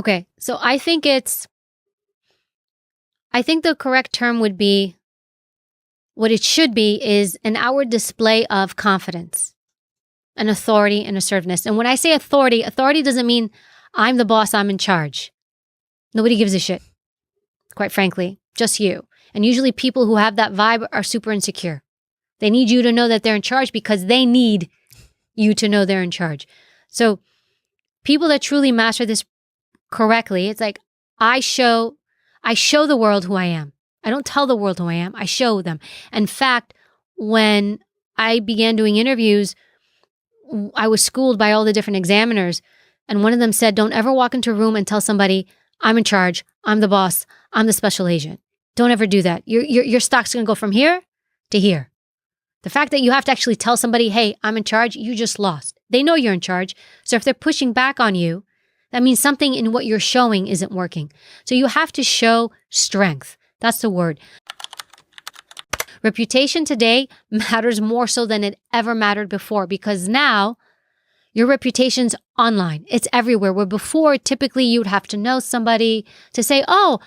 Okay, so I think the correct term would be, what it should be is an outward display of confidence and authority and assertiveness. And when I say authority doesn't mean I'm the boss, I'm in charge. Nobody gives a shit, quite frankly, just you. And usually people who have that vibe are super insecure. They need you to know that they're in charge because they need you to know they're in charge. So people that truly master this correctly, it's like, I show the world who I am. I don't tell the world who I am. I show them. In fact, when I began doing interviews, I was schooled by all the different examiners. And one of them said, don't ever walk into a room and tell somebody, I'm in charge, I'm the boss, I'm the special agent. Don't ever do that. Your stock's going to go from here to here. The fact that you have to actually tell somebody, hey, I'm in charge, you just lost. They know you're in charge. So if they're pushing back on you, that means something in what you're showing isn't working. So you have to show strength. That's the word. Reputation today matters more so than it ever mattered before, because now your reputation's online. It's everywhere. Where before, typically you'd have to know somebody to say, oh,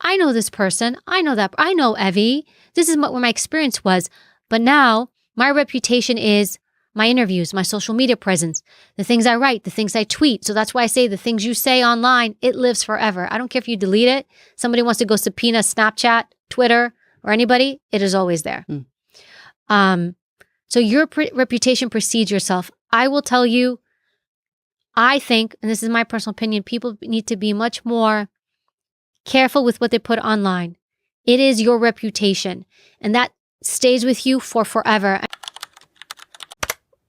I know this person. I know that. I know ەوی. This is what my experience was. But now my reputation is my interviews, my social media presence, the things I write, the things I tweet. So that's why I say the things you say online, it lives forever. I don't care if you delete it. Somebody wants to go subpoena Snapchat, Twitter, or anybody, it is always there. So your reputation precedes yourself. I will tell you, I think, and this is my personal opinion, people need to be much more careful with what they put online. It is your reputation, and that stays with you for forever.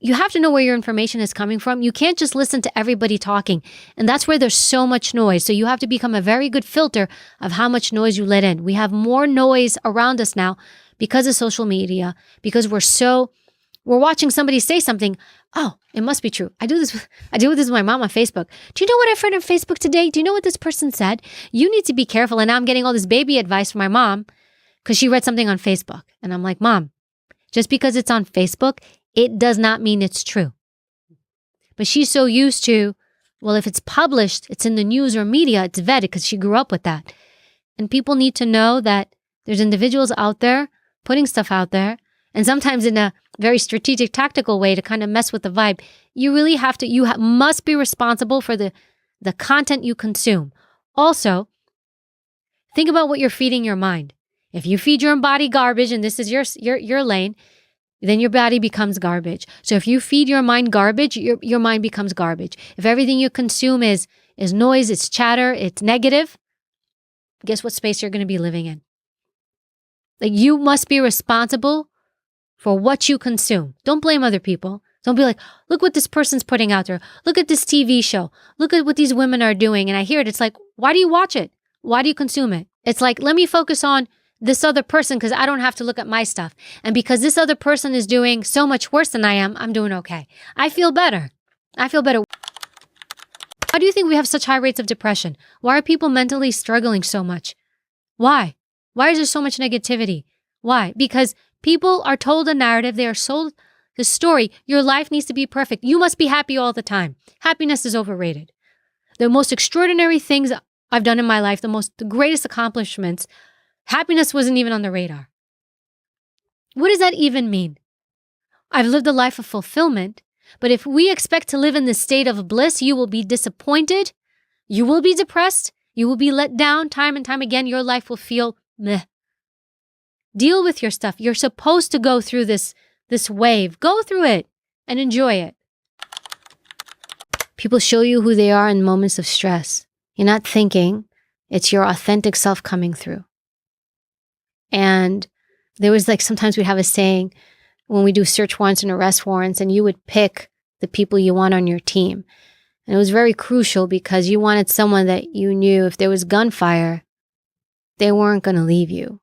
You have to know where your information is coming from. You can't just listen to everybody talking. And that's where there's so much noise. So you have to become a very good filter of how much noise you let in. We have more noise around us now because of social media, because we're watching somebody say something. Oh, it must be true. I do this with my mom on Facebook. Do you know what I've heard on Facebook today? Do you know what this person said? You need to be careful. And now I'm getting all this baby advice from my mom because she read something on Facebook. And I'm like, Mom, just because it's on Facebook, it does not mean it's true. But she's so used to, well, if it's published, it's in the news or media, it's vetted because she grew up with that. And people need to know that there's individuals out there putting stuff out there, and sometimes in a very strategic, tactical way to kind of mess with the vibe. You really have to, must be responsible for the content you consume. Also, think about what you're feeding your mind. If you feed your body garbage, and this is your lane, then your body becomes garbage. So if you feed your mind garbage, your mind becomes garbage. If everything you consume is noise, it's chatter, it's negative, guess what space you're going to be living in? Like, you must be responsible for what you consume. Don't blame other people. Don't be like, look what this person's putting out there. Look at this TV show. Look at what these women are doing. And I hear it. It's like, why do you watch it? Why do you consume it? It's like, let me focus on this other person because I don't have to look at my stuff. And because this other person is doing so much worse than I am, I'm doing okay. I feel better. Why do you think we have such high rates of depression? Why are people mentally struggling so much? Why? Why is there so much negativity? Why? Because people are told a narrative. They are sold the story. Your life needs to be perfect. You must be happy all the time. Happiness is overrated. The most extraordinary things I've done in my life, the greatest accomplishments, happiness wasn't even on the radar. What does that even mean? I've lived a life of fulfillment, but if we expect to live in this state of bliss, you will be disappointed, you will be depressed, you will be let down time and time again. Your life will feel meh. Deal with your stuff. You're supposed to go through this wave. Go through it and enjoy it. People show you who they are in moments of stress. You're not thinking. It's your authentic self coming through. And there was sometimes we'd have a saying when we do search warrants and arrest warrants, and you would pick the people you want on your team. And it was very crucial because you wanted someone that you knew if there was gunfire, they weren't going to leave you.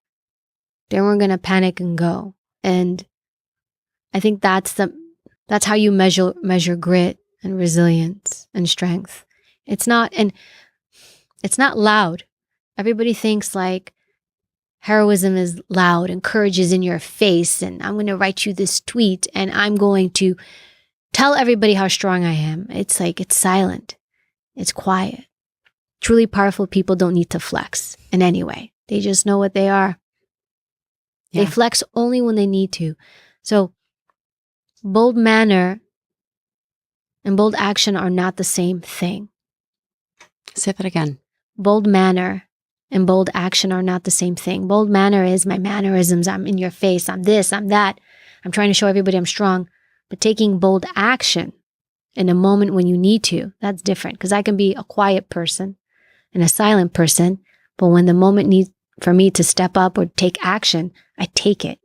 They weren't going to panic and go. And I think that's how you measure grit and resilience and strength. It's not loud. Everybody thinks heroism is loud and courage is in your face, and I'm going to write you this tweet and I'm going to tell everybody how strong I am. It's silent. It's quiet. Truly powerful people don't need to flex in any way. They just know what they are. They flex only when they need to. So bold manner and bold action are not the same thing. Say that again. Bold manner and bold action are not the same thing. Bold manner is my mannerisms. I'm in your face. I'm this, I'm that. I'm trying to show everybody I'm strong. But taking bold action in a moment when you need to, that's different. Because I can be a quiet person and a silent person, but when the moment needs for me to step up or take action, I take it.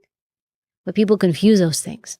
But people confuse those things.